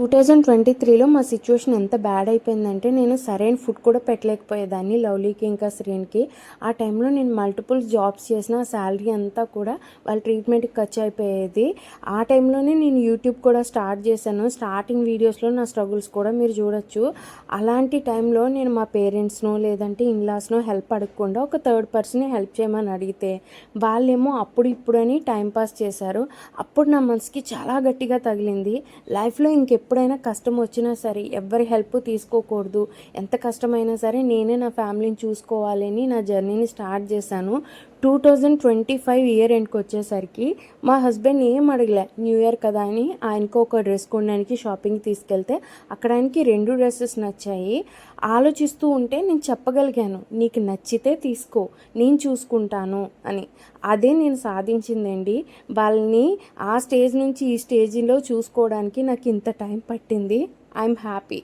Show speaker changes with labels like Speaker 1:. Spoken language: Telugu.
Speaker 1: 2023లో మా సిచ్యువేషన్ ఎంత బ్యాడ్ అయిపోయిందంటే నేను సరైన ఫుడ్ కూడా పెట్టలేకపోయేదాన్ని లవ్లీకి ఇంకా శ్రీన్కి. ఆ టైంలో నేను మల్టిపుల్ జాబ్స్ చేసిన శాలరీ అంతా కూడా వాళ్ళ ట్రీట్మెంట్కి ఖర్చు అయిపోయేది. ఆ టైంలోనే నేను యూట్యూబ్ కూడా స్టార్ట్ చేశాను. స్టార్టింగ్ వీడియోస్లో నా స్ట్రగుల్స్ కూడా మీరు చూడొచ్చు. అలాంటి టైంలో నేను మా పేరెంట్స్నో లేదంటే ఇన్లాస్నో హెల్ప్ అడగకుండా ఒక థర్డ్ పర్సన్ని హెల్ప్ చేయమని అడిగితే వాళ్ళేమో అప్పుడు ఇప్పుడని టైంపాస్ చేశారు. అప్పుడు నా మనసుకి చాలా గట్టిగా తగిలింది. లైఫ్లో ఇంకెప్పుడైనా కష్టం వచ్చినా సరే ఎవ్వరి హెల్ప్ తీసుకోకూడదు, ఎంత కష్టమైనా సరే నేనే నా ఫ్యామిలీని చూసుకోవాలని నా జర్నీని స్టార్ట్ చేశాను. 2025 ఇయర్ ఎండ్కి వచ్చేసరికి మా హస్బెండ్ ఏం అడగలే, న్యూ ఇయర్ కదా అని ఆయనకు ఒక డ్రెస్ కొనడానికి షాపింగ్కి తీసుకెళ్తే అక్కడ ఆయనకి 2 డ్రెస్సెస్ నచ్చాయి. ఆలోచిస్తూ ఉంటే నేను చెప్పగలిగాను, నీకు నచ్చితే తీసుకో, నేను చూసుకుంటాను అని. అదే నేను సాధించిందండి. వాళ్ళని ఆ స్టేజ్ నుంచి ఈ స్టేజ్లో చూసుకోవడానికి నాకు ఇంత టైం పట్టింది. I'm happy.